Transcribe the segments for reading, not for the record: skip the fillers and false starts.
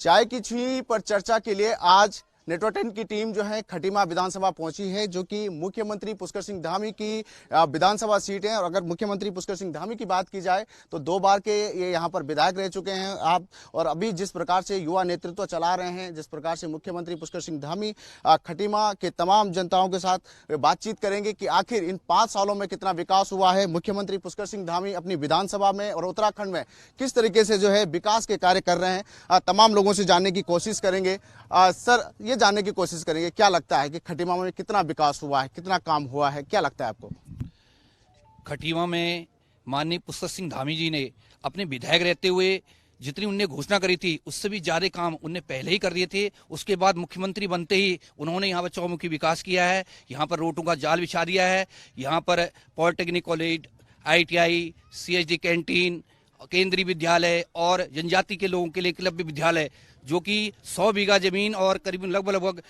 चाय की छुई पर चर्चा के लिए आज नेटवर्क 10 की टीम जो है खटीमा विधानसभा पहुंची है, जो कि मुख्यमंत्री पुष्कर सिंह धामी की विधानसभा सीट है। और अगर मुख्यमंत्री पुष्कर सिंह धामी की बात की जाए तो 2 बार के ये यहाँ पर विधायक रह चुके हैं आप। और अभी जिस प्रकार से युवा नेतृत्व चला रहे हैं, जिस प्रकार से मुख्यमंत्री पुष्कर सिंह धामी खटीमा के तमाम जनताओं के साथ बातचीत करेंगे कि आखिर इन 5 सालों में कितना विकास हुआ है। मुख्यमंत्री पुष्कर सिंह धामी अपनी विधानसभा में और उत्तराखंड में किस तरीके से जो है विकास के कार्य कर रहे हैं, तमाम लोगों से जानने की कोशिश करेंगे। सर, ये जानने की कोशिश करेंगे, क्या लगता है कि खटीमा में कितना विकास हुआ है, कितना काम हुआ है, क्या लगता है आपको? खटीमा में माननीय पुष्कर सिंह धामी जी ने अपने विधायक रहते हुए जितनी उनने घोषणा करी थी उससे भी ज्यादा काम उनने पहले ही कर दिए थे। उसके बाद मुख्यमंत्री बनते ही उन्होंने यहाँ पर चौमुखी विकास किया है, यहाँ पर रोडों का जाल बिछा दिया है, यहाँ पर polytechnic college, ITI, CHD canteen, केंद्रीय विद्यालय और जनजाति के लोगों के लिए एकलव्य विद्यालय, जो कि 100 बीघा जमीन और करीबन लगभग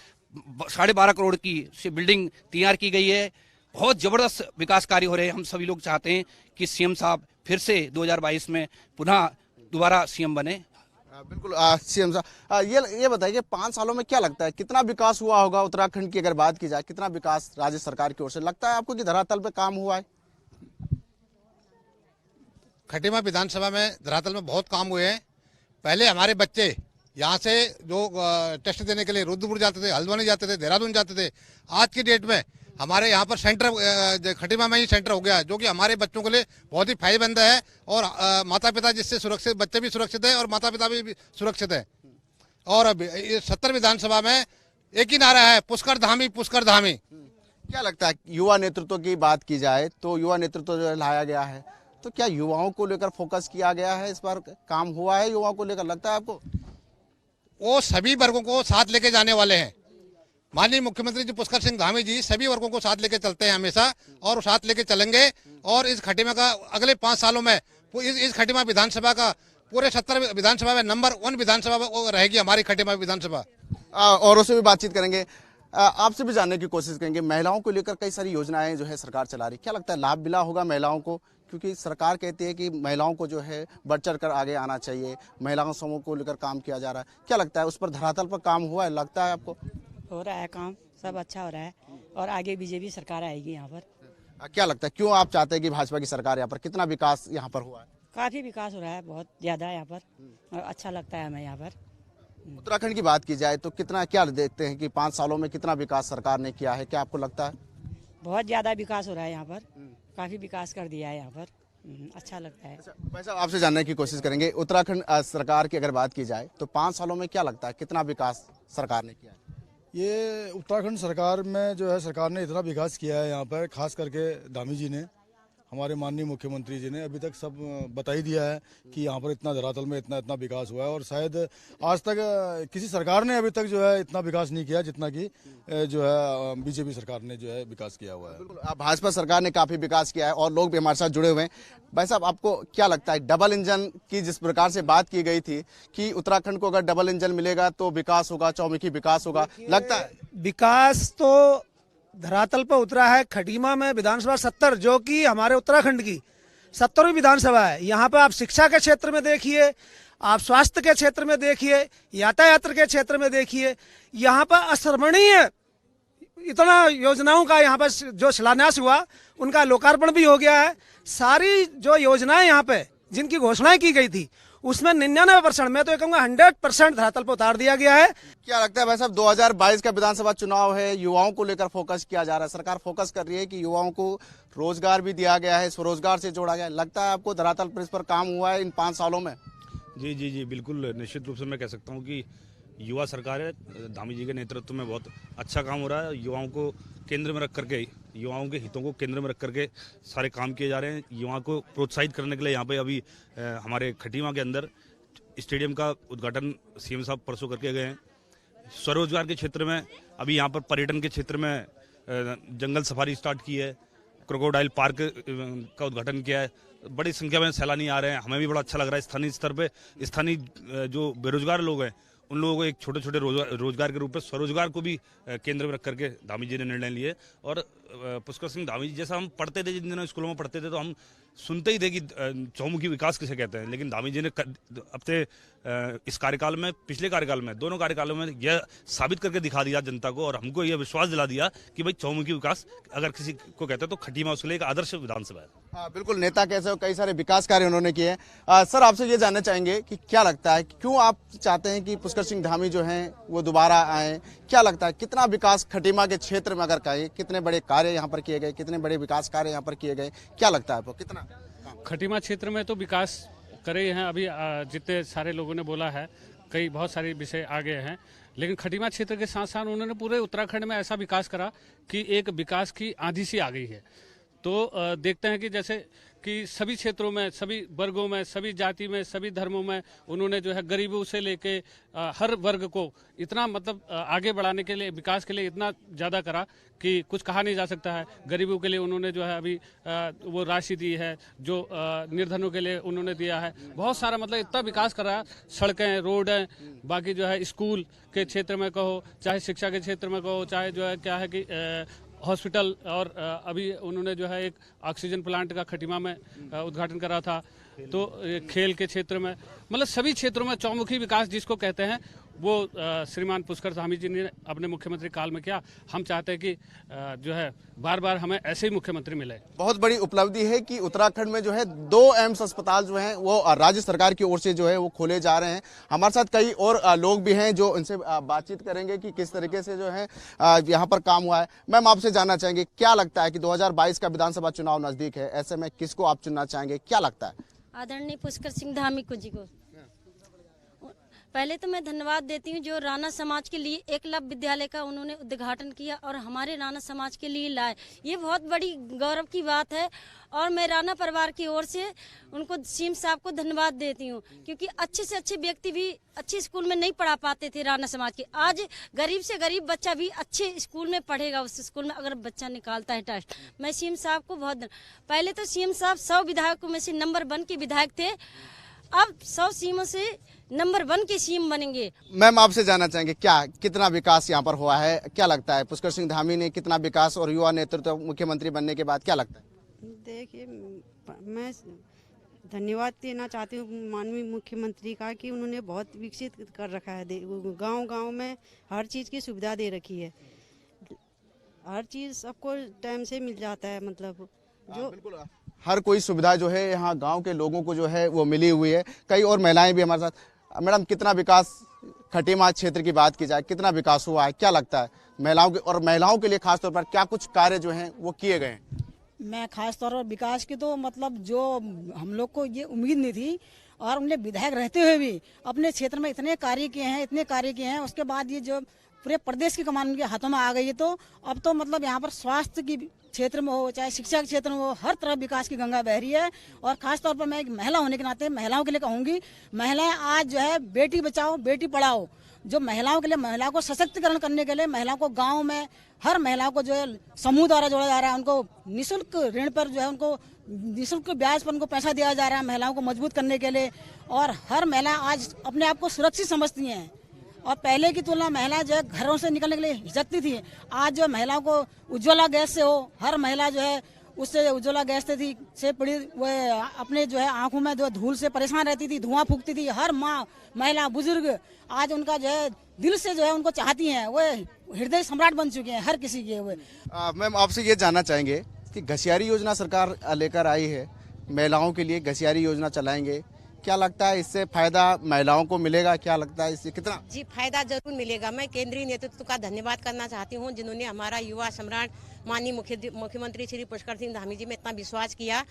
12.5 करोड़ की से बिल्डिंग तैयार की गई है। बहुत जबरदस्त विकास कार्य हो रहे हैं। हम सभी लोग चाहते हैं कि सीएम साहब फिर से 2022 में पुनः दोबारा सीएम बने। बिल्कुल सीएम साहब, ये बताइए 5 सालों में क्या लगता है कितना विकास हुआ होगा उत्तराखंड की? अगर बात की जाए, कितना विकास राज्य सरकार की ओर से लगता है आपको कि धरातल पे काम हुआ है? खटीमा विधानसभा में धरातल में बहुत काम हुए हैं। पहले हमारे बच्चे यहाँ से जो टेस्ट देने के लिए रुद्रपुर जाते थे, हल्द्वानी जाते थे, देहरादून जाते थे। आज की डेट में हमारे यहाँ पर सेंटर खटीमा में ही सेंटर हो गया है, जो कि हमारे बच्चों के लिए बहुत ही फायदेमंद है। और माता पिता जिससे सुरक्षित, बच्चे भी सुरक्षित है और माता पिता भी सुरक्षित है। और 70 विधानसभा में एक ही नारा है, पुष्कर धामी, पुष्कर धामी। क्या लगता है युवा नेतृत्व की बात की जाए तो युवा नेतृत्व जो लाया गया है, तो क्या युवाओं को लेकर फोकस किया गया है? इस बार काम हुआ है युवाओं को लेकर, लगता है आपको? वो सभी वर्गों को साथ लेके जाने वाले हैं। माननीय मुख्यमंत्री जी पुष्कर सिंह धामी जी सभी वर्गों को साथ लेके चलते हैं हमेशा, और साथ लेके चलेंगे। और इस खटीमा का अगले 5 सालों में इस खटीमा विधानसभा का पूरे 70 विधानसभा में नंबर 1 विधानसभा रहेगी हमारी खटीमा विधानसभा। औरों से भी बातचीत करेंगे, आपसे भी जानने की कोशिश करेंगे। महिलाओं को लेकर कई सारी योजनाएं जो है सरकार चला रही, क्या लगता है लाभ मिला होगा महिलाओं को? क्योंकि सरकार कहती है कि महिलाओं को जो है बढ़ चढ़ कर आगे आना चाहिए, महिलाओं समूह को लेकर काम किया जा रहा है। क्या लगता है उस पर धरातल पर काम हुआ है, लगता है आपको? हो रहा है काम, सब अच्छा हो रहा है और आगे बीजेपी सरकार आएगी यहाँ पर। क्या लगता है क्यों आप चाहते हैं कि भाजपा की सरकार यहाँ पर? कितना विकास यहाँ पर हुआ है? काफी विकास हो रहा है, बहुत ज्यादा यहाँ पर, और अच्छा लगता है हमें यहाँ पर। उत्तराखंड की बात की जाए तो कितना, क्या देखते हैं कि 5 सालों में कितना विकास सरकार ने किया है? क्या आपको लगता है? बहुत ज्यादा विकास हो रहा है यहाँ पर, काफी विकास कर दिया है यहाँ पर, अच्छा लगता है। भाई साहब, आपसे जानने की कोशिश करेंगे उत्तराखंड सरकार की अगर बात की जाए तो 5 सालों में क्या लगता है कितना विकास सरकार ने किया है? ये उत्तराखंड सरकार में जो है सरकार ने इतना विकास किया है यहाँ पर, खास करके धामी जी ने, हमारे माननीय मुख्यमंत्री जी ने अभी तक सब बता ही दिया है कि यहाँ पर इतना धरातल में इतना इतना विकास हुआ है। और शायद आज तक किसी सरकार ने अभी तक जो है इतना विकास नहीं किया जितना कि जो है बीजेपी सरकार ने जो है विकास किया हुआ है। बिल्कुल, भाजपा सरकार ने काफी विकास किया है और लोग भी हमारे साथ जुड़े हुए हैं। भाई साहब, आपको क्या लगता है डबल इंजन की जिस प्रकार से बात की गई थी कि उत्तराखंड को अगर डबल इंजन मिलेगा तो विकास होगा, चौमुखी विकास होगा, लगता है? विकास तो धरातल पर उतरा है। खटीमा में विधानसभा 70, जो कि हमारे उत्तराखंड की 70वीं विधानसभा है। यहाँ पे आप शिक्षा के क्षेत्र में देखिए, आप स्वास्थ्य के क्षेत्र में देखिए, यातायात के क्षेत्र में देखिए, यहाँ पर अश्रमणीय इतना योजनाओं का यहाँ पर जो शिलान्यास हुआ उनका लोकार्पण भी हो गया है। सारी जो योजनाएं यहाँ पे जिनकी घोषणाएं की गई थी उसमें 99%, मैं तो कहूँगा 100% धरातल पर उतार दिया गया है। क्या लगता है भाई साहब 2022 का विधानसभा चुनाव है, युवाओं को लेकर फोकस किया जा रहा है, सरकार फोकस कर रही है कि युवाओं को रोजगार भी दिया गया है, स्वरोजगार से जोड़ा गया है, लगता है आपको धरातल पर इस पर काम हुआ है इन 5 सालों में? जी जी जी बिल्कुल, निश्चित रूप से मैं कह सकता हूँ कि युवा सरकार है, धामी जी के नेतृत्व में बहुत अच्छा काम हो रहा है। युवाओं को केंद्र में रख करके, युवाओं के हितों को केंद्र में रख करके सारे काम किए जा रहे हैं। युवाओं को प्रोत्साहित करने के लिए यहाँ पे अभी हमारे खटीमा के अंदर स्टेडियम का उद्घाटन सीएम साहब परसों करके गए हैं। स्वरोजगार के क्षेत्र में अभी यहाँ पर पर्यटन के क्षेत्र में जंगल सफारी स्टार्ट की है, क्रोकोडाइल पार्क का उद्घाटन किया है। बड़ी संख्या में सैलानी आ रहे हैं, हमें भी बड़ा अच्छा लग रहा है। स्थानीय स्तर पे स्थानीय जो बेरोजगार लोग हैं उन लोगों को एक छोटे छोटे रोजगार के रूप में स्वरोजगार को भी केंद्र में रख करके धामी जी ने निर्णय लिए। और पुष्कर सिंह धामी जी, जैसा हम पढ़ते थे, जिन दिनों स्कूलों में पढ़ते थे, तो हम सुनते ही थे कि चौमुखी विकास किसे कहते हैं, लेकिन धामी जी ने अपने इस कार्यकाल में, पिछले कार्यकाल में, दोनों कार्यकालों में यह साबित करके दिखा दिया जनता को, और हमको यह विश्वास दिला दिया कि भाई चौमुखी विकास अगर किसी को कहते हैं तो खटीमा उसके लिए एक आदर्श विधानसभा है। हाँ, बिल्कुल, नेता कैसे हो, कई सारे विकास कार्य उन्होंने किए हैं। सर, आपसे ये जानना चाहेंगे कि क्या लगता है, क्यों आप चाहते हैं कि पुष्कर सिंह धामी जो हैं वो दोबारा आए? क्या लगता है कितना विकास खटीमा के क्षेत्र में अगर कहें, कितने बड़े कार्य यहाँ पर किए गए, कितने बड़े विकास कार्य यहाँ पर किए गए, क्या लगता है आपको कितना? खटीमा क्षेत्र में तो विकास करे हैं, अभी जितने सारे लोगों ने बोला है, कई बहुत सारे विषय आ गए हैं, लेकिन खटीमा क्षेत्र के साथ साथ उन्होंने पूरे उत्तराखंड में ऐसा विकास करा कि एक विकास की आंधी सी आ गई है। तो देखते हैं कि जैसे कि सभी क्षेत्रों में, सभी वर्गों में, सभी जाति में, सभी धर्मों में उन्होंने जो है गरीबों से लेके हर वर्ग को इतना मतलब आगे बढ़ाने के लिए, विकास के लिए इतना ज़्यादा करा कि कुछ कहा नहीं जा सकता है। गरीबों के लिए उन्होंने जो है अभी वो राशि दी है, जो निर्धनों के लिए उन्होंने दिया है, बहुत सारा मतलब इतना विकास करा, सड़कें, रोड हैं, बाकी जो है स्कूल के क्षेत्र में कहो, चाहे शिक्षा के क्षेत्र में कहो, चाहे जो है क्या है कि हॉस्पिटल, और अभी उन्होंने जो है एक ऑक्सीजन प्लांट का खटीमा में उद्घाटन करा था। तो खेल के क्षेत्र में, मतलब सभी क्षेत्रों में चौमुखी विकास जिसको कहते हैं वो श्रीमान पुष्कर धामी जी ने अपने मुख्यमंत्री काल में किया। हम चाहते हैं कि जो है बार बार हमें ऐसे ही मुख्यमंत्री मिले। बहुत बड़ी उपलब्धि है कि उत्तराखंड में जो है 2 एम्स अस्पताल जो हैं वो राज्य सरकार की ओर से जो है वो खोले जा रहे हैं। हमारे साथ कई और लोग भी हैं जो इनसे बातचीत करेंगे कि किस तरीके से जो है यहाँ पर काम हुआ है। मैम, आपसे जानना चाहेंगे, क्या लगता है कि 2022 का विधानसभा चुनाव नजदीक है, ऐसे में किसको आप चुनना चाहेंगे, क्या लगता है? आदरणीय पुष्कर सिंह धामी जी को पहले तो मैं धन्यवाद देती हूँ, जो राणा समाज के लिए एकलव्य विद्यालय का उन्होंने उद्घाटन किया और हमारे राणा समाज के लिए लाए। ये बहुत बड़ी गौरव की बात है और मैं राणा परिवार की ओर से उनको, सीएम साहब को धन्यवाद देती हूँ, क्योंकि अच्छे से अच्छे व्यक्ति भी अच्छे स्कूल में नहीं पढ़ा पाते थे राणा समाज के। आज गरीब से गरीब बच्चा भी अच्छे स्कूल में पढ़ेगा, उस स्कूल में अगर बच्चा निकालता है टेस्ट। मैं सीएम साहब को बहुत, पहले तो सीएम साहब 100 विधायकों में से नंबर 1 के विधायक थे, अब 100 सीएमओं से नंबर 1 के सीएम बनेंगे। मैम, आपसे जानना चाहेंगे, क्या कितना विकास यहाँ पर हुआ है, क्या लगता है पुष्कर सिंह धामी ने कितना विकास और युवा नेतृत्व मुख्यमंत्री बनने के बाद क्या लगता है? देखिए, मैं धन्यवाद देना चाहती हूँ माननीय मुख्यमंत्री का कि उन्होंने बहुत विकसित कर रखा है। गांव-गांव में हर चीज़ की सुविधा दे रखी है, हर चीज़ सबको टाइम से मिल जाता है, मतलब जो बिल्कुल हर कोई सुविधा जो है यहाँ गांव के लोगों को जो है वो मिली हुई है। कई और महिलाएं भी हमारे साथ। मैडम, कितना विकास खटीमा क्षेत्र की बात की जाए, कितना विकास हुआ है, क्या लगता है महिलाओं के, और महिलाओं के लिए खासतौर पर क्या कुछ कार्य जो हैं वो किए गए हैं? मैं खास तौर पर विकास की तो मतलब जो हम लोग को ये उम्मीद नहीं थी, और उन्हें विधायक रहते हुए भी अपने क्षेत्र में इतने कार्य किए हैं, इतने कार्य किए हैं। उसके बाद ये जो पूरे प्रदेश की कमान उनके हाथों में आ गई है, तो अब तो मतलब यहाँ पर स्वास्थ्य की क्षेत्र में हो, चाहे शिक्षा के क्षेत्र में हो, हर तरफ विकास की गंगा बह रही है। और खास तौर पर मैं एक महिला होने के नाते महिलाओं के लिए कहूँगी, महिलाएं आज जो है बेटी बचाओ बेटी पढ़ाओ, जो महिलाओं के लिए, महिलाओं को सशक्तिकरण करने के लिए महिलाओं को गांव में हर महिलाओं को जो है समूह द्वारा जोड़ा जा रहा है। उनको निःशुल्क ऋण पर जो है, उनको निःशुल्क ब्याज पर उनको पैसा दिया जा रहा है महिलाओं को मजबूत करने के लिए। और हर महिला आज अपने आप को सुरक्षित समझती हैं, और पहले की तुलना महिला जो है घरों से निकलने के लिए हिचकती थी। आज जो महिलाओं को उज्ज्वला गैस से हो, हर महिला जो है उससे उज्ज्वला गैस से पड़ी, वह अपने जो है आंखों में जो धूल से परेशान रहती थी, धुआं फूकती थी। हर माँ, महिला, बुजुर्ग आज उनका जो है दिल से जो है उनको चाहती हैं, वो हृदय सम्राट बन चुके हैं हर किसी के। मैम, आपसे ये जानना चाहेंगे कि घसियारी योजना सरकार लेकर आई है, महिलाओं के लिए घसियारी योजना चलाएंगे, क्या लगता है इससे फायदा महिलाओं को मिलेगा, क्या लगता है इससे कितना? जी, फायदा जरूर मिलेगा। मैं केंद्रीय नेतृत्व का धन्यवाद करना चाहती हूं, जिन्होंने हमारा युवा सम्राट माननीय मुख्यमंत्री श्री पुष्कर सिंह धामी जी में इतना विश्वास किया।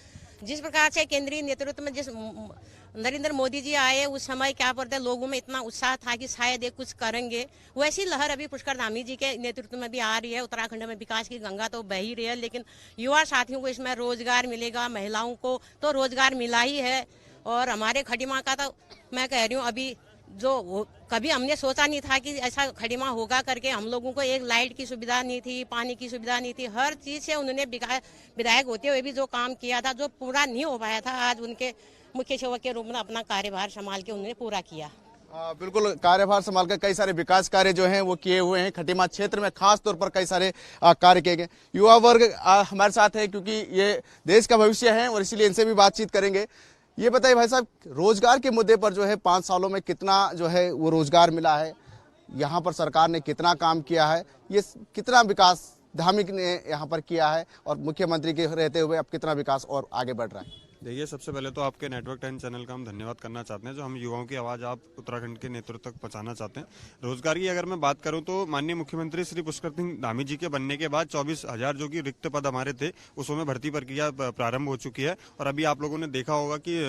जिस प्रकार से केंद्रीय नेतृत्व में जिस नरेंद्र मोदी जी आए, उस समय क्या बोलते हैं, लोगों में इतना उत्साह था कि शायद ये कुछ करेंगे। वैसी लहर अभी पुष्कर धामी जी के नेतृत्व में भी आ रही है। उत्तराखंड में विकास की गंगा तो बह ही रही है, लेकिन युवा साथियों को इसमें रोजगार मिलेगा, महिलाओं को तो रोजगार मिला ही है। और हमारे खटीमा का तो मैं कह रही हूँ, अभी जो कभी हमने सोचा नहीं था कि ऐसा खटीमा होगा करके। हम लोगों को एक लाइट की सुविधा नहीं थी, पानी की सुविधा नहीं थी, हर चीज़ से उन्होंने विधायक होते हुए भी जो काम किया था, जो पूरा नहीं हो पाया था, आज उनके मुख्य सेवक के रूप में अपना कार्यभार संभाल के उन्होंने पूरा किया। बिल्कुल, कार्यभार संभालकर कई सारे विकास कार्य जो हैं वो किए हुए हैं। खटीमा क्षेत्र में खास तौर पर कई सारे कार्य किए गए। युवा वर्ग हमारे साथ है क्योंकि ये देश का भविष्य है और इसीलिए इनसे भी बातचीत करेंगे। ये बताइए भाई साहब, रोजगार के मुद्दे पर जो है 5 सालों में कितना जो है वो रोजगार मिला है, यहाँ पर सरकार ने कितना काम किया है, ये कितना विकास धामी ने यहाँ पर किया है और मुख्यमंत्री के रहते हुए अब कितना विकास और आगे बढ़ रहा है? देखिए, सबसे पहले तो आपके नेटवर्क 10 चैनल का हम धन्यवाद करना चाहते हैं, जो हम युवाओं की आवाज़ आप उत्तराखंड के नेतृत्व तक पहुंचाना चाहते हैं। रोजगार की अगर मैं बात करूं तो माननीय मुख्यमंत्री श्री पुष्कर सिंह धामी जी के बनने के बाद 24,000 जो कि रिक्त पद हमारे थे उसमें भर्ती प्रक्रिया प्रारंभ हो चुकी है। और अभी आप लोगों ने देखा होगा कि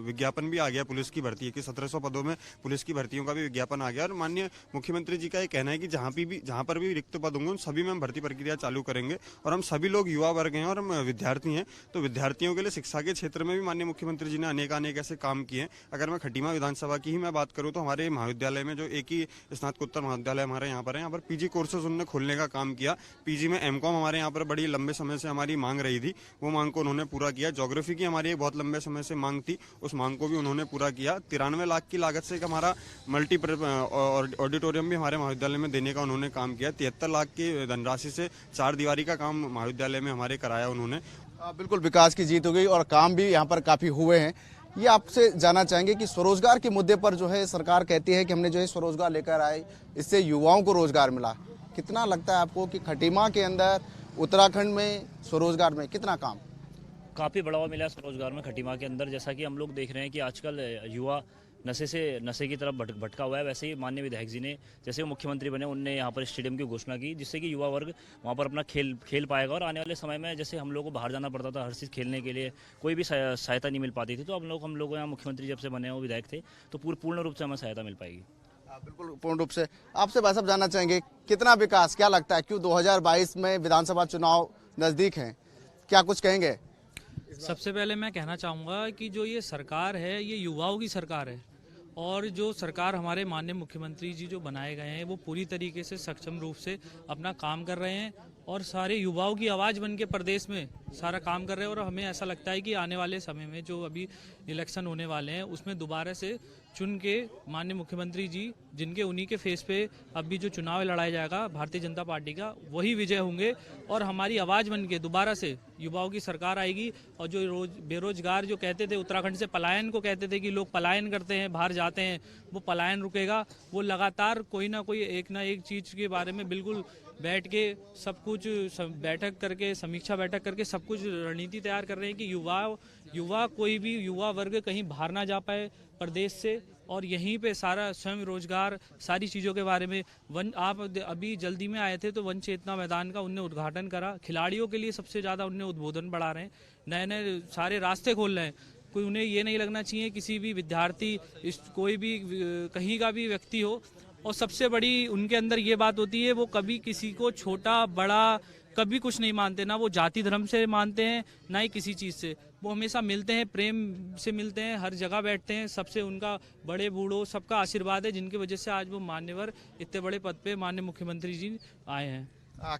विज्ञापन भी आ गया पुलिस की भर्ती की, 1700 पदों में पुलिस की भर्तियों का भी विज्ञापन आ गया। और माननीय मुख्यमंत्री जी का ये कहना है कि जहाँ पर भी रिक्त पद होंगे उन सभी में हम भर्ती प्रक्रिया चालू करेंगे। और हम सभी लोग युवा वर्ग हैं और हम विद्यार्थी हैं, तो विद्यार्थियों के लिए शिक्षा के क्षेत्र में भी माननीय मुख्यमंत्री जी ने अनेक ऐसे काम किए हैं। अगर मैं खटीमा विधानसभा की ही मैं बात करूं तो हमारे महाविद्यालय में जो एक ही स्नातकोत्तर महाविद्यालय हमारे यहाँ पर पीजी कोर्सेज उन्होंने खोलने का काम किया। पीजी में एमकॉम हमारे यहाँ पर बड़ी लंबे समय से हमारी मांग रही थी, वो मांग को उन्होंने पूरा किया। ज्योग्राफी की हमारी एक बहुत लंबे समय से मांग थी, उस मांग को भी उन्होंने पूरा किया। 93 लाख की लागत से एक हमारा मल्टी ऑडिटोरियम भी हमारे महाविद्यालय में देने का उन्होंने काम किया। 73 लाख की धनराशि से 4 दीवारी का काम महाविद्यालय में हमारे कराया उन्होंने। बिल्कुल, विकास की जीत हो गई और काम भी यहाँ पर काफी हुए हैं। ये आपसे जानना चाहेंगे कि स्वरोजगार के मुद्दे पर जो है सरकार कहती है कि हमने जो है स्वरोजगार लेकर आए, इससे युवाओं को रोजगार मिला। कितना लगता है आपको कि खटीमा के अंदर उत्तराखंड में स्वरोजगार में कितना काम? काफ़ी बढ़ावा मिला है स्वरोजगार में खटीमा के अंदर। जैसा कि हम लोग देख रहे हैं कि आजकल युवा नशे की तरफ भटका हुआ है। वैसे ही माननीय विधायक जी ने, जैसे वो मुख्यमंत्री बने, उनने यहाँ पर स्टेडियम की घोषणा की, जिससे कि युवा वर्ग वहाँ पर अपना खेल पाएगा। और आने वाले समय में जैसे हम लोग को बाहर जाना पड़ता था हर चीज़ खेलने के लिए, कोई भी सहायता नहीं मिल पाती थी, तो हम लोग यहाँ मुख्यमंत्री जब से बने वो विधायक थे, तो पूर्ण रूप से हमें सहायता मिल पाएगी। बिल्कुल, पूर्ण रूप से। आपसे भाई साहब जानना चाहेंगे कितना विकास, क्या लगता है, क्यों 2022 में विधानसभा चुनाव नजदीक हैं, क्या कुछ कहेंगे? सबसे पहले मैं कहना चाहूँगा कि जो ये सरकार है ये युवाओं की सरकार है, और जो सरकार हमारे माननीय मुख्यमंत्री जी जो बनाए गए हैं वो पूरी तरीके से सक्षम रूप से अपना काम कर रहे हैं और सारे युवाओं की आवाज़ बन के प्रदेश में सारा काम कर रहे हैं। और हमें ऐसा लगता है कि आने वाले समय में जो अभी इलेक्शन होने वाले हैं उसमें दोबारा से चुन के माननीय मुख्यमंत्री जी, जिनके उन्हीं के फेस पे अभी जो चुनाव लड़ाया जाएगा भारतीय जनता पार्टी का, वही विजय होंगे और हमारी आवाज़ बन के दोबारा से युवाओं की सरकार आएगी। और जो बेरोजगार जो कहते थे उत्तराखंड से पलायन को कहते थे कि लोग पलायन करते हैं, बाहर जाते हैं, वो पलायन रुकेगा। वो लगातार कोई ना कोई एक ना एक चीज़ के बारे में बिल्कुल बैठ के सब कुछ समीक्षा बैठक करके सब कुछ रणनीति तैयार कर रहे हैं कि युवा कोई भी युवा वर्ग कहीं बाहर ना जा पाए प्रदेश से, और यहीं पे सारा स्वयं रोजगार सारी चीज़ों के बारे में आप अभी जल्दी में आए थे तो वन चेतना मैदान का उनने उद्घाटन करा। खिलाड़ियों के लिए सबसे ज़्यादा उनने उद्बोधन बढ़ा रहे हैं, नए सारे रास्ते खोल रहे हैं। कोई उन्हें ये नहीं लगना चाहिए किसी भी विद्यार्थी कोई भी कहीं का भी व्यक्ति हो। और सबसे बड़ी उनके अंदर ये बात होती है, वो कभी किसी को छोटा बड़ा कभी कुछ नहीं मानते, ना वो जाति धर्म से मानते हैं ना ही किसी चीज़ से। वो हमेशा मिलते हैं, प्रेम से मिलते हैं, हर जगह बैठते हैं, सबसे उनका बड़े बूढ़ों सबका आशीर्वाद है, जिनकी वजह से आज वो मान्यवर इतने बड़े पद पे माननीय मुख्यमंत्री जी आए हैं।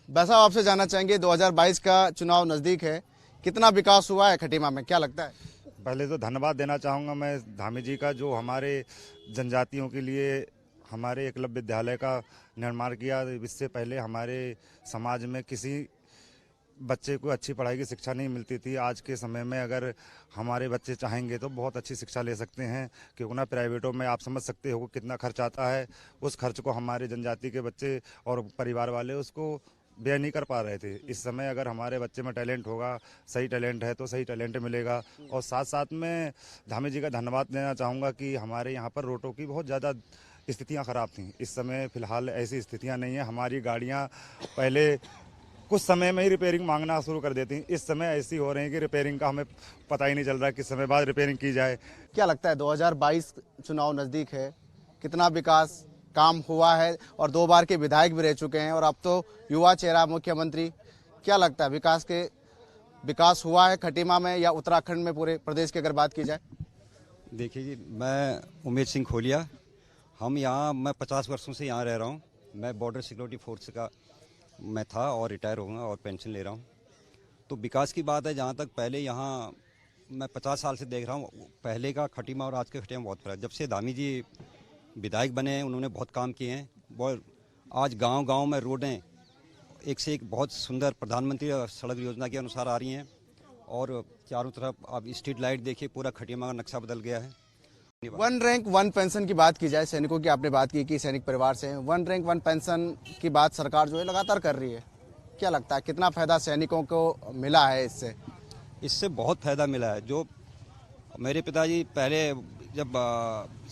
वैसा आपसे जानना चाहेंगे 2022 का चुनाव नज़दीक है, कितना विकास हुआ है खटीमा में, क्या लगता है? पहले तो धन्यवाद देना चाहूँगा मैं धामी जी का, जो हमारे जनजातियों के लिए हमारे एकलव्य विद्यालय का निर्माण किया। इससे पहले हमारे समाज में किसी बच्चे को अच्छी पढ़ाई की शिक्षा नहीं मिलती थी। आज के समय में अगर हमारे बच्चे चाहेंगे तो बहुत अच्छी शिक्षा ले सकते हैं, क्योंकि ना प्राइवेटों में आप समझ सकते हो कितना खर्च आता है। उस खर्च को हमारे जनजाति के बच्चे और परिवार वाले उसको व्यय नहीं कर पा रहे थे। इस समय अगर हमारे बच्चे में टैलेंट होगा, सही टैलेंट है तो सही टैलेंट मिलेगा। और साथ साथ में धामी जी का धन्यवाद देना चाहूँगा कि हमारे यहाँ पर रोडों की बहुत ज़्यादा स्थितियाँ ख़राब थीं। इस समय फ़िलहाल ऐसी स्थितियाँ नहीं हैं। हमारी गाड़ियाँ पहले कुछ समय में ही रिपेयरिंग मांगना शुरू कर देती, इस समय ऐसी हो रही है कि रिपेयरिंग का हमें पता ही नहीं चल रहा है किस समय बाद रिपेयरिंग की जाए। क्या लगता है 2022 चुनाव नज़दीक है, कितना विकास काम हुआ है, और 2 बार के विधायक भी रह चुके हैं और अब तो युवा चेहरा मुख्यमंत्री, क्या लगता है विकास हुआ है खटीमा में या उत्तराखंड में, पूरे प्रदेश की अगर बात की जाए? देखिए जी, मैं उमेश सिंह खोलिया, मैं 50 वर्षों से यहाँ रह रहा हूँ। मैं बॉर्डर सिक्योरिटी फोर्स का मैं था और रिटायर होऊंगा और पेंशन ले रहा हूँ। तो विकास की बात है, जहाँ तक पहले यहाँ मैं 50 साल से देख रहा हूँ, पहले का खटीमा और आज के खटीमा बहुत फर्क है। जब से धामी जी विधायक बने हैं, उन्होंने बहुत काम किए हैं। बहुत आज गांव-गांव में रोडें एक से एक बहुत सुंदर प्रधानमंत्री सड़क योजना के अनुसार आ रही हैं और चारों तरफ आप स्ट्रीट लाइट देखिए, पूरा खटीमा का नक्शा बदल गया है। वन रैंक वन पेंशन की बात की जाए, सैनिकों की आपने बात की कि सैनिक परिवार से हैं, वन रैंक वन पेंशन की बात सरकार जो है लगातार कर रही है, क्या लगता है कितना फायदा सैनिकों को मिला है इससे? इससे बहुत फ़ायदा मिला है। जो मेरे पिताजी पहले जब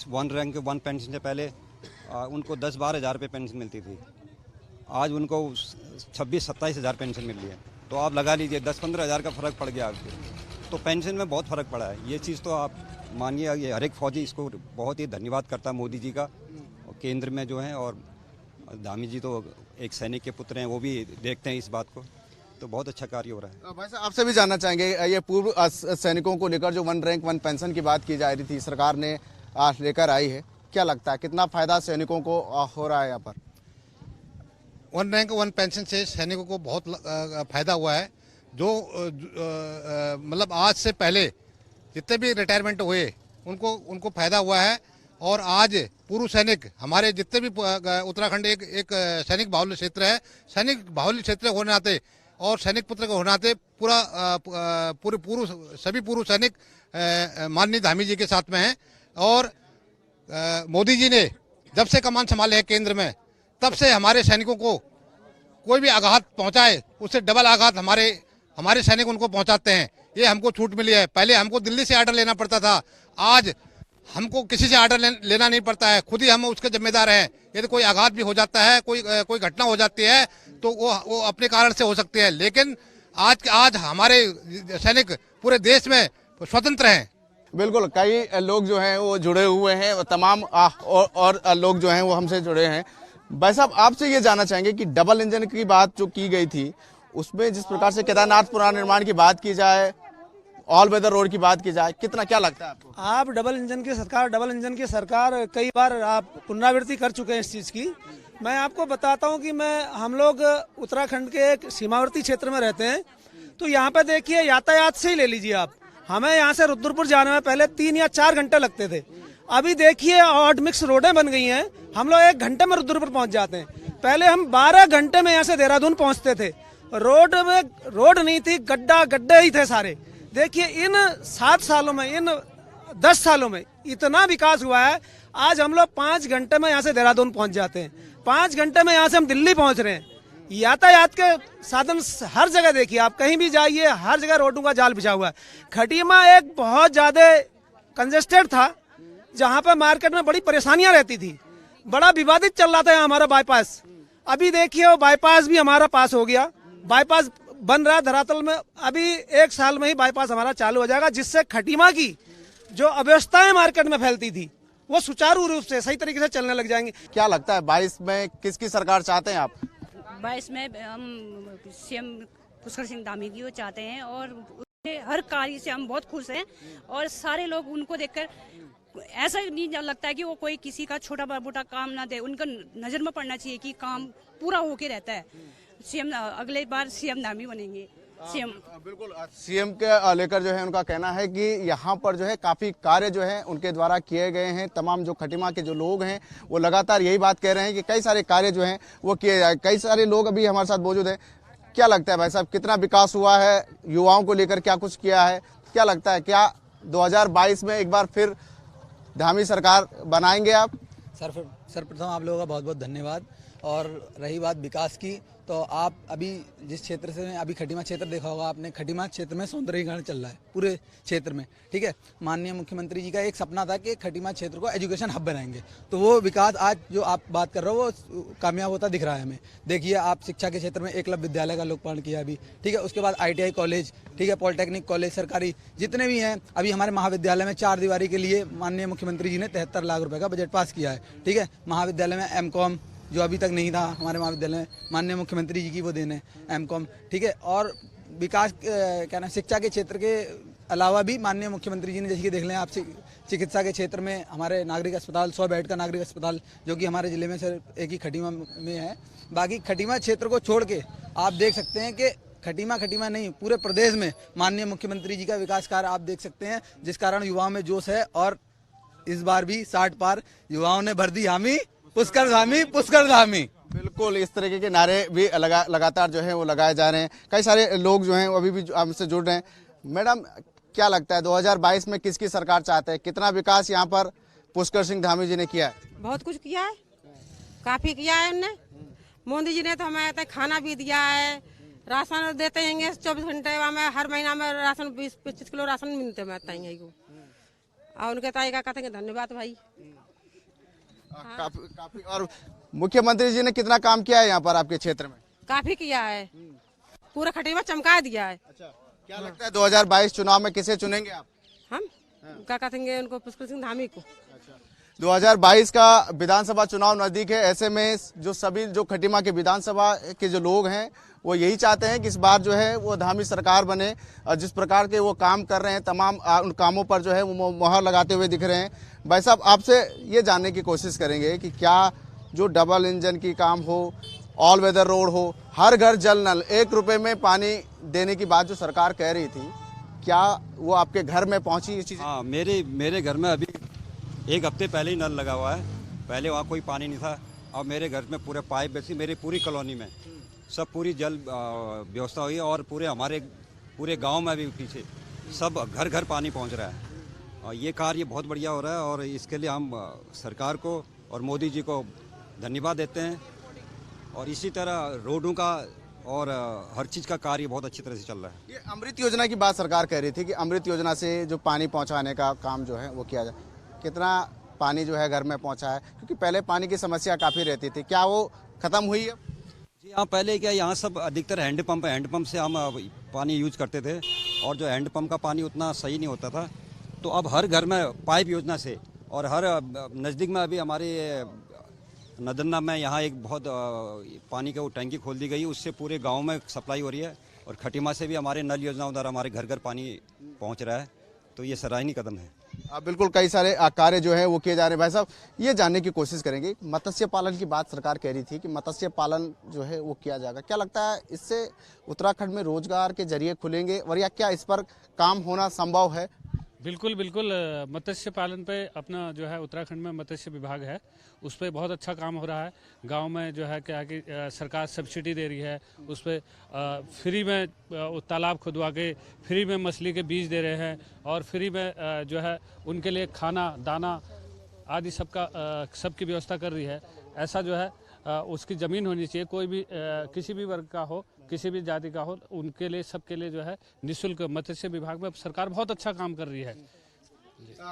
वन रैंक वन पेंशन से पहले उनको 10-12 हज़ार रुपये पेंशन मिलती थी, आज उनको 26-27 हज़ार पेंशन मिल रही है। तो आप लगा लीजिए 10-15 हज़ार का फ़र्क पड़ गया आपको, तो पेंशन में बहुत फ़र्क पड़ा है। ये चीज़ तो आप मानिए, ये हर एक फौजी इसको बहुत ही धन्यवाद करता है मोदी जी का, और केंद्र में जो है, और धामी जी तो एक सैनिक के पुत्र हैं, वो भी देखते हैं इस बात को, तो बहुत अच्छा कार्य हो रहा है। भाई साहब आपसे भी जानना चाहेंगे, ये पूर्व सैनिकों को लेकर जो वन रैंक वन पेंशन की बात की जा रही थी, सरकार ने लेकर आई है, क्या लगता है कितना फायदा सैनिकों को हो रहा है यहाँ पर? वन रैंक वन पेंशन से सैनिकों को बहुत फायदा हुआ है। जो मतलब आज से पहले जितने भी रिटायरमेंट हुए उनको फायदा हुआ है। और आज पूर्व सैनिक हमारे जितने भी उत्तराखंड एक सैनिक बाहुल्य क्षेत्र है, सैनिक बाहुल्य क्षेत्र होने नाते और सैनिक पुत्र के होने नाते सभी पूर्व सैनिक माननीय धामी जी के साथ में हैं। और मोदी जी ने जब से कमान संभाले है केंद्र में, तब से हमारे सैनिकों को कोई भी आघात पहुंचाए उससे डबल आघात हमारे सैनिक उनको पहुंचाते हैं। ये हमको छूट मिली है। पहले हमको दिल्ली से आर्डर लेना पड़ता था, आज हमको किसी से आर्डर लेना नहीं पड़ता है, खुद ही हम उसके जिम्मेदार हैं। यदि कोई आघात भी हो जाता है, कोई घटना हो जाती है, तो वो अपने कारण से हो सकती है, लेकिन आज हमारे सैनिक पूरे देश में स्वतंत्र हैं। बिल्कुल, कई लोग जो हैं वो जुड़े हुए हैं, तमाम और लोग जो हैं वो हमसे जुड़े हैं। भाई साहब आपसे ये जानना चाहेंगे कि डबल इंजन की बात जो की गई थी, उसमें जिस प्रकार से केदारनाथ पुनर्निर्माण की बात की जाए, ऑल वेदर रोड की बात की जाए, कितना क्या लगता है आपको? आप डबल इंजन की सरकार कई बार आप पुनरावृत्ति कर चुके हैं इस चीज़ की। मैं आपको बताता हूं कि हम लोग उत्तराखंड के एक सीमावर्ती क्षेत्र में रहते हैं, तो यहाँ पे देखिए यातायात से ही ले लीजिए आप, हमें यहाँ से रुद्रपुर जाने में पहले 3 या 4 घंटे लगते थे। अभी देखिए ऑड मिक्स रोडें बन गई हैं, हम लोग 1 घंटे में रुद्रपुर पहुँच जाते हैं। पहले हम 12 घंटे में यहाँ से देहरादून पहुँचते थे, रोड नहीं थी, गड्ढे ही थे सारे। देखिए इन 7 सालों में, इन 10 सालों में इतना विकास हुआ है। आज हम लोग 5 घंटे में यहाँ से देहरादून पहुँच जाते हैं, 5 घंटे में यहाँ से हम दिल्ली पहुँच रहे हैं। यातायात के साधन हर जगह देखिए, आप कहीं भी जाइए, हर जगह रोडों का जाल बिछा हुआ है। खटीमा एक बहुत ज्यादा कंजेस्टेड था, जहाँ पे मार्केट में बड़ी परेशानियां रहती थी, बड़ा विवादित चल रहा था हमारा बाईपास। अभी देखिए वो बाईपास भी हमारा पास हो गया, बाईपास बन रहा है धरातल में। अभी 1 साल में ही बाईपास हमारा चालू हो जाएगा, जिससे खटीमा की जो अव्यवस्थाएं मार्केट में फैलती थी वो सुचारू रूप से सही तरीके से चलने लग जाएंगे। क्या लगता है 22 में किसकी सरकार चाहते हैं आप? 22 में हम सीएम पुष्कर सिंह धामी जी को चाहते हैं, और उनके हर कार्य से हम बहुत खुश हैं। और सारे लोग उनको देखकर ऐसा नहीं लगता है कि वो कोई किसी का छोटा मोटा काम ना दे, उनका नजर में पड़ना चाहिए कि काम पूरा होके रहता है। सीएम अगले बार सीएम धामी बनेंगे। सीएम बिल्कुल, सीएम के लेकर जो है उनका कहना है कि यहाँ पर जो है काफी कार्य जो है उनके द्वारा किए गए हैं। तमाम जो खटीमा के जो लोग हैं वो लगातार यही बात कह रहे हैं कि कई सारे कार्य जो हैं वो किए जाए। कई सारे लोग अभी हमारे साथ मौजूद हैं। क्या लगता है भाई साहब, कितना विकास हुआ है, युवाओं को लेकर क्या कुछ किया है, क्या लगता है क्या 2022 में एक बार फिर धामी सरकार बनाएंगे आप? सर्वप्रथम आप लोगों का बहुत बहुत धन्यवाद। और रही बात विकास की, तो आप अभी जिस क्षेत्र से अभी खटीमा क्षेत्र देखा होगा आपने, खटीमा क्षेत्र में सौंदर्यीकरण चल रहा है पूरे क्षेत्र में, ठीक है। माननीय मुख्यमंत्री जी का एक सपना था कि खटीमा क्षेत्र को एजुकेशन हब बनाएंगे, तो वो विकास आज जो आप बात कर रहे हो वो कामयाब होता दिख रहा है हमें। देखिए आप शिक्षा के क्षेत्र में एकलव्य विद्यालय का लोकार्पण किया अभी, ठीक है। उसके बाद ITI कॉलेज, ठीक है, पॉलिटेक्निक कॉलेज सरकारी जितने भी हैं। अभी हमारे महाविद्यालय में 4 दीवारी के लिए माननीय मुख्यमंत्री जी ने 73 लाख रुपये का बजट पास किया है, ठीक है। महाविद्यालय में MCOM जो अभी तक नहीं था हमारे महाविद्यालय में, माननीय मुख्यमंत्री जी की वो देन है MCOM, ठीक है। और विकास क्या नाम, शिक्षा के क्षेत्र के अलावा भी माननीय मुख्यमंत्री जी ने, जैसे कि देख लें आप, चिकित्सा के क्षेत्र में हमारे नागरिक अस्पताल, 100 बेड का नागरिक अस्पताल जो कि हमारे जिले में सिर्फ एक ही खटीमा में है। बाकी खटीमा क्षेत्र को छोड़ के आप देख सकते हैं कि खटीमा नहीं, पूरे प्रदेश में माननीय मुख्यमंत्री जी का विकास कार्य आप देख सकते हैं, जिस कारण युवाओं में जोश है और इस बार भी 60 पार युवाओं ने भर दी हामी, पुष्कर धामी, पुष्कर धामी। बिल्कुल इस तरीके के नारे भी लगातार जो है वो लगाए जा रहे हैं। कई सारे लोग जो हैं वो अभी भी हमसे जुड़ रहे हैं। मैडम, क्या लगता है 2022 में किसकी सरकार चाहते हैं? कितना विकास यहाँ पर पुष्कर सिंह धामी जी ने किया है? बहुत कुछ किया है, काफी किया है उनने। मोदी जी ने तो हमें खाना भी दिया है, राशन देते हैं 24 घंटे में, हर महीना में राशन 20-25 किलो राशन मिलते हैं को। और उनके ताई का कहते हैं धन्यवाद भाई। काफी। और मुख्यमंत्री जी ने कितना काम किया है यहाँ पर आपके क्षेत्र में? काफी किया है, पूरा खटीमा चमका दिया है। अच्छा, क्या लगता है 2022 चुनाव में किसे चुनेंगे आप? हम क्या कहेंगे उनको, पुष्कर सिंह धामी को। 2022 का विधानसभा चुनाव नजदीक है, ऐसे में जो खटीमा के विधानसभा के जो लोग हैं वो यही चाहते हैं कि इस बार जो है वो धामी सरकार बने। और जिस प्रकार के वो काम कर रहे हैं, तमाम उन कामों पर जो है वो मोहर लगाते हुए दिख रहे हैं। भाई साहब, आपसे ये जानने की कोशिश करेंगे कि क्या जो डबल इंजन की काम हो, ऑल वेदर रोड हो, हर घर जल नल, 1 रुपए में पानी देने की बात जो सरकार कह रही थी, क्या वो आपके घर में पहुंची ये चीज़? हाँ, मेरे घर में अभी 1 हफ्ते पहले ही नल लगा हुआ है। पहले वहाँ कोई पानी नहीं था, अब मेरे घर में पूरे पाइप बैसी, मेरी पूरी कॉलोनी में सब पूरी जल व्यवस्था हुई है। और पूरे गांव में भी पीछे सब घर घर पानी पहुंच रहा है। और ये कार्य बहुत बढ़िया हो रहा है और इसके लिए हम सरकार को और मोदी जी को धन्यवाद देते हैं। और इसी तरह रोडों का और हर चीज़ का कार्य बहुत अच्छी तरह से चल रहा है। ये अमृत योजना की बात सरकार कह रही थी कि अमृत योजना से जो पानी पहुंचाने का काम जो है वो किया जाए। कितना पानी जो है घर में पहुंचा है? क्योंकि पहले पानी की समस्या काफ़ी रहती थी, क्या वो ख़त्म हुई है? जी हाँ, पहले क्या यहाँ सब अधिकतर हैंडपम्प से हम पानी यूज करते थे और जो हैंडपम्प का पानी उतना सही नहीं होता था। तो अब हर घर में पाइप योजना से और हर नज़दीक में अभी हमारे नदन्ना में यहाँ एक बहुत पानी की वो टैंकी खोल दी गई, उससे पूरे गांव में सप्लाई हो रही है। और खटीमा से भी हमारे नल योजना द्वारा हमारे घर घर पानी पहुँच रहा है। तो ये सराहनीय कदम है। बिल्कुल, कई सारे कार्य जो है वो किए जा रहे हैं। भाई साहब, ये जानने की कोशिश करेंगे, मत्स्य पालन की बात सरकार कह रही थी कि मत्स्य पालन जो है वो किया जाएगा। क्या लगता है इससे उत्तराखंड में रोजगार के जरिए खुलेंगे और या क्या इस पर काम होना संभव है? बिल्कुल बिल्कुल, मत्स्य पालन पे अपना जो है उत्तराखंड में मत्स्य विभाग है, उस पर बहुत अच्छा काम हो रहा है। गांव में जो है क्या कि सरकार सब्सिडी दे रही है, उस पर फ्री में तालाब खुदवा के फ्री में मछली के बीज दे रहे हैं और फ्री में जो है उनके लिए खाना दाना आदि सबकी व्यवस्था कर रही है। ऐसा जो है उसकी ज़मीन होनी चाहिए, कोई भी किसी भी वर्ग का हो, किसी भी जाति का हो, उनके लिए सबके लिए जो है निःशुल्क मत्स्य विभाग में सरकार बहुत अच्छा काम कर रही है।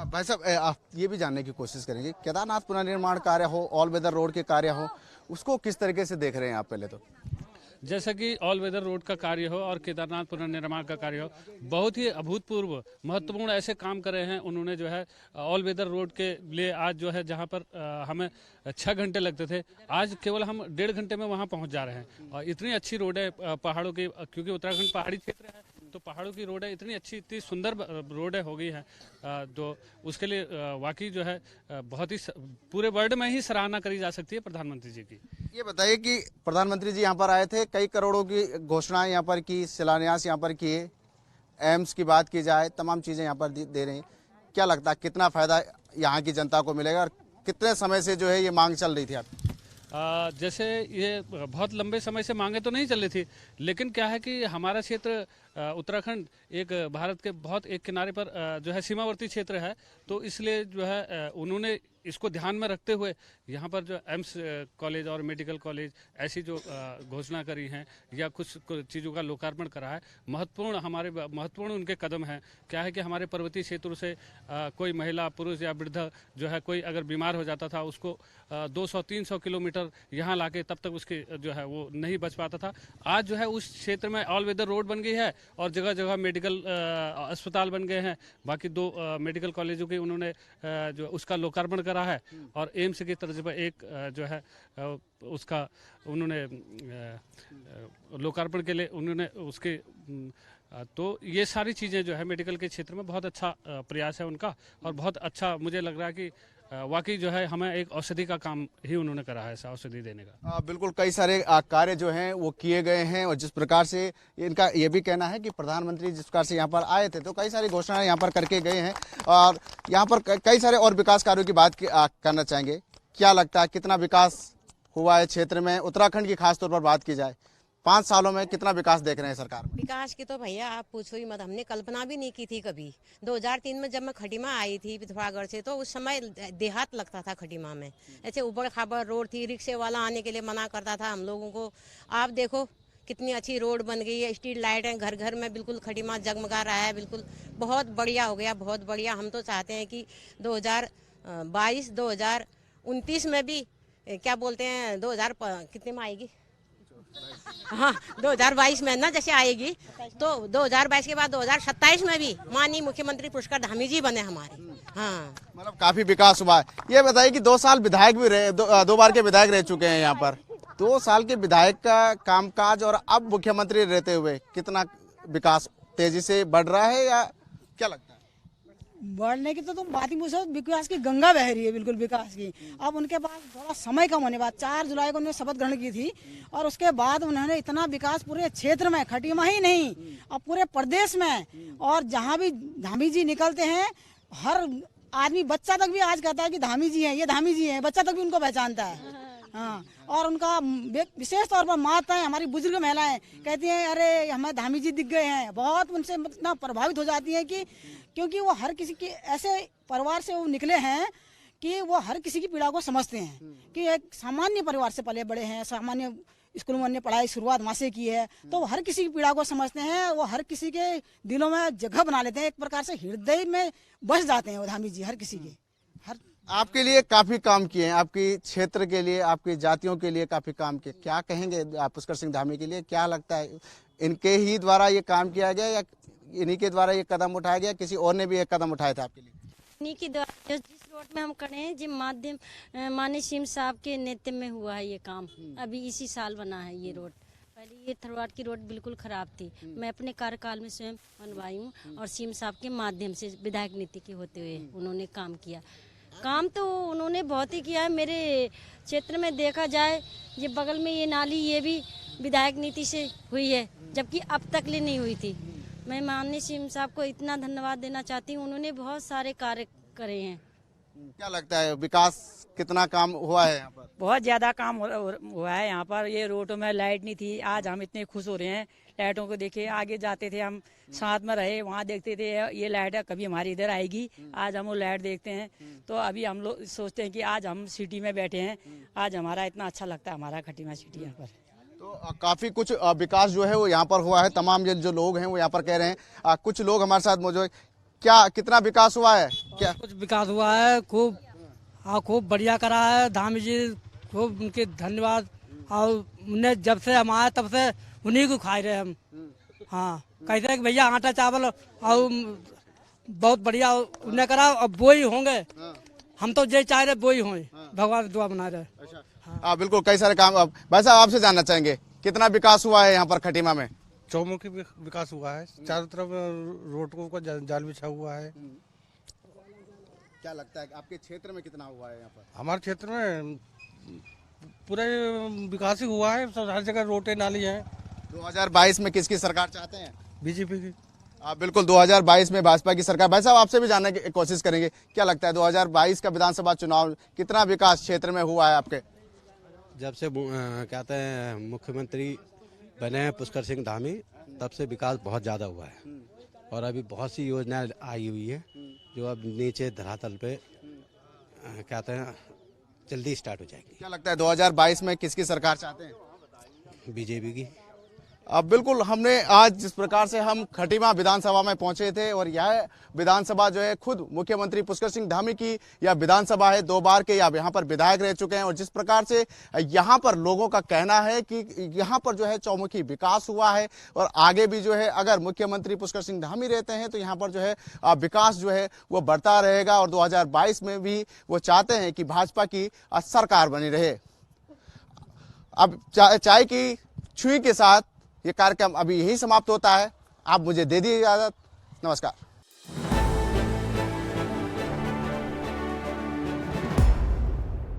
भाई साहब, आप ये भी जानने की कोशिश करेंगे, केदारनाथ पुनर्निर्माण कार्य हो, ऑल वेदर रोड के कार्य हो, उसको किस तरीके से देख रहे हैं आप? पहले तो जैसा कि ऑल वेदर रोड का कार्य हो और केदारनाथ पुनर्निर्माण का कार्य हो, बहुत ही अभूतपूर्व महत्वपूर्ण ऐसे काम करे हैं उन्होंने। जो है ऑल वेदर रोड के लिए आज जो है जहां पर हमें 6 घंटे लगते थे, आज केवल हम 1.5 घंटे में वहां पहुंच जा रहे हैं। और इतनी अच्छी रोड है पहाड़ों की, क्योंकि उत्तराखंड पहाड़ी क्षेत्र है तो पहाड़ों की रोड है, इतनी अच्छी इतनी सुंदर रोड हो गई है। तो उसके लिए वाकई जो है बहुत ही पूरे वर्ल्ड में ही सराहना करी जा सकती है प्रधानमंत्री जी की। ये बताइए कि प्रधानमंत्री जी यहाँ पर आए थे, कई करोड़ों की घोषणाएं यहाँ पर की, शिलान्यास यहाँ पर किए, एम्स की बात की जाए, तमाम चीज़ें यहाँ पर दे रही हैं। क्या लगता है कितना फायदा यहाँ की जनता को मिलेगा और कितने समय से जो है ये मांग चल रही थी आपकी? जैसे ये बहुत लंबे समय से मांगे तो नहीं चल रही थी, लेकिन क्या है कि हमारा क्षेत्र उत्तराखंड एक भारत के बहुत एक किनारे पर जो है सीमावर्ती क्षेत्र है, तो इसलिए जो है उन्होंने इसको ध्यान में रखते हुए यहाँ पर जो एम्स कॉलेज और मेडिकल कॉलेज ऐसी जो घोषणा करी हैं या कुछ चीज़ों का लोकार्पण करा है, महत्वपूर्ण उनके कदम हैं। क्या है कि हमारे पर्वतीय क्षेत्रों से कोई महिला पुरुष या वृद्ध जो है कोई अगर बीमार हो जाता था, उसको 200-300 किलोमीटर यहाँ लाके तब तक उसके जो है वो नहीं बच पाता था। आज जो है उस क्षेत्र में ऑल वेदर रोड बन गई है और जगह जगह मेडिकल अस्पताल बन गए हैं। बाकी 2 मेडिकल कॉलेजों की उन्होंने जो उसका लोकार्पण करा है और एम्स की तर्ज पर एक जो है उसका उन्होंने लोकार्पण के लिए उन्होंने उसके तो ये सारी चीज़ें जो है मेडिकल के क्षेत्र में बहुत अच्छा प्रयास है उनका और बहुत अच्छा मुझे लग रहा है कि वाकई जो है हमें एक औषधि का काम ही उन्होंने करा है, औषधि देने का। बिल्कुल कई सारे कार्य जो हैं वो किए गए हैं और जिस प्रकार से इनका ये भी कहना है कि प्रधानमंत्री जिस प्रकार से यहाँ पर आए थे तो कई सारी घोषणाएं यहाँ पर करके गए हैं और यहाँ पर कई सारे और विकास कार्यों की बात करना चाहेंगे। क्या लगता है कितना विकास हुआ है क्षेत्र में, उत्तराखंड की खास तौर पर बात की जाए 5 सालों में कितना विकास देख रहे हैं सरकार? विकास की तो भैया आप पूछो ही मत, हमने कल्पना भी नहीं की थी कभी। 2003 में जब मैं खटीमा आई थी पिथौरागढ़ से तो उस समय देहात लगता था खटीमा में, ऐसे ऊबड़ खाबड़ रोड थी, रिक्शे वाला आने के लिए मना करता था हम लोगों को। आप देखो कितनी अच्छी रोड बन गई है, स्ट्रीट लाइट है घर घर में, बिल्कुल खटीमा जगमगा रहा है, बिल्कुल बहुत बढ़िया हो गया, बहुत बढ़िया। हम तो चाहते हैं कि 2022-2029 में भी क्या बोलते हैं 2000 कितने में आएगी, हाँ 2022 में ना जैसे आएगी तो 2022 के बाद 2027 में भी माननीय मुख्यमंत्री पुष्कर धामी जी बने हमारे। हाँ मतलब काफी विकास हुआ है। ये बताइए कि 2 साल विधायक भी रहे, 2 बार के विधायक रह चुके हैं यहाँ पर, 2 साल के विधायक का कामकाज और अब मुख्यमंत्री रहते हुए कितना विकास तेजी से बढ़ रहा है या क्या लगता है? बढ़ने की तो तुम बात ही पूछो, विकास की गंगा बह रही है बिल्कुल विकास की। अब उनके पास थोड़ा समय कम होने बाद 4 जुलाई को उन्होंने शपथ ग्रहण की थी और उसके बाद उन्होंने इतना विकास पूरे क्षेत्र में, खटीमा ही नहीं अब पूरे प्रदेश में, और जहाँ भी धामी जी निकलते हैं हर आदमी, बच्चा तक भी आज कहता है कि धामी जी हैं, ये धामी जी हैं, बच्चा तक भी उनको पहचानता है। हाँ, और उनका विशेष तौर पर माताएं, हमारी बुजुर्ग महिलाएं कहती हैं अरे हमें धामी जी दिख गए हैं, बहुत उनसे इतना प्रभावित हो जाती हैं कि क्योंकि वो हर किसी के ऐसे परिवार से वो निकले हैं कि वो हर किसी की पीड़ा को समझते हैं कि एक सामान्य परिवार से पले बड़े हैं, सामान्य स्कूल में पढ़ाई शुरुआत वहाँ से की है, तो वो हर किसी की पीड़ा को समझते हैं, वो हर किसी के दिलों में जगह बना लेते हैं, एक प्रकार से हृदय में बस जाते हैं वो धामी जी हर किसी के। हर आपके लिए काफी काम किए हैं, आपके क्षेत्र के लिए, आपकी जातियों के लिए काफी काम किए, क्या कहेंगे पुष्कर सिंह धामी के लिए? क्या लगता है इनके ही द्वारा ये काम किया गया या इन्हीं के द्वारा ये कदम उठाया गया, किसी और ने भी एक कदम उठाया था आपके लिए? इन्हीं के द्वारा जिस रोड में हम खड़े हैं, जिस माध्यम माननीय सीएम साहब के नेतृत्व में हुआ है ये काम, अभी इसी साल बना है ये रोड। पहले ये थरवाट की रोड बिल्कुल खराब थी, मैं अपने कार्यकाल में स्वयं बनवाई हूँ और सीएम साहब के माध्यम से विधायक नीति के होते हुए उन्होंने काम किया। काम तो उन्होंने बहुत ही किया है। मेरे क्षेत्र में देखा जाए ये बगल में ये नाली, ये भी विधायक नीति से हुई है, जबकि अब तक ले नहीं हुई थी। मैं माननीय सीएम साहब को इतना धन्यवाद देना चाहती हूँ, उन्होंने बहुत सारे कार्य करे हैं। क्या लगता है विकास कितना काम हुआ है यहाँ पर? बहुत ज्यादा काम हुआ है यहाँ पर। ये रोडों में लाइट नहीं थी, आज हम इतने खुश हो रहे हैं लाइटों को देखे। आगे जाते थे हम साथ में रहे, वहाँ देखते थे ये लाइट कभी हमारी इधर आएगी, आज हम वो लाइट देखते हैं। तो अभी हम लोग सोचते हैं कि आज हम सिटी में बैठे हैं, आज हमारा इतना अच्छा लगता है हमारा खटीमा सिटी यहाँ पर। तो काफी कुछ विकास जो है वो यहाँ पर हुआ है। तमाम जो लोग हैं वो यहाँ पर कह रहे हैं। कुछ लोग हमारे साथ मौजूद, क्या कितना विकास हुआ है? क्या कुछ विकास हुआ है, खूब खूब बढ़िया करा है धामी जी, खूब उनके धन्यवाद। और उन्हें जब से हम आए तब से उन्हीं को खाए रहे हम। हाँ, कहते हैं कि भैया आटा चावल और बहुत बढ़िया उन्हें करा, अब वो ही होंगे। हम तो जो चाह रहे वो ही होंगे, भगवान दुआ बना रहे। हाँ बिल्कुल, कई सारे काम। भाई साहब आपसे जानना चाहेंगे कितना विकास हुआ है यहाँ पर खटीमा में? चौमुखी विकास हुआ है, चारों तरफ रोड को जाल बिछा हुआ है। क्या लगता है आपके क्षेत्र में कितना हुआ है यहाँ पर? हमारे क्षेत्र में पूरा विकास ही हुआ है, हर जगह रोटें नाली है। 2022 में किसकी सरकार चाहते हैं? बीजेपी की। बिल्कुल 2022 में भाजपा की सरकार। भाई साहब आपसे भी जानने की कोशिश करेंगे, क्या लगता है 2022 का विधानसभा चुनाव कितना विकास क्षेत्र में हुआ है आपके? जब से कहते हैं मुख्यमंत्री बने हैं पुष्कर सिंह धामी, तब से विकास बहुत ज़्यादा हुआ है और अभी बहुत सी योजनाएं आई हुई है जो अब नीचे धरातल पे कहते हैं जल्दी स्टार्ट हो जाएगी। क्या लगता है 2022 में किसकी सरकार चाहते हैं? बीजेपी की। बिल्कुल, हमने आज जिस प्रकार से हम खटीमा विधानसभा में पहुंचे थे और यह विधानसभा जो है खुद मुख्यमंत्री पुष्कर सिंह धामी की यह विधानसभा है। 2 बार के यहाँ पर विधायक रह चुके हैं और जिस प्रकार से यहाँ पर लोगों का कहना है कि यहाँ पर जो है चौमुखी विकास हुआ है और आगे भी जो है अगर मुख्यमंत्री पुष्कर सिंह धामी रहते हैं तो यहाँ पर जो है विकास जो है वो बढ़ता रहेगा और 2022 में भी वो चाहते हैं कि भाजपा की सरकार बनी रहे। अब चाय की छुई के साथ ये कार्यक्रम अभी यही समाप्त होता है। आप मुझे दे दीजिए इजाजत। नमस्कार।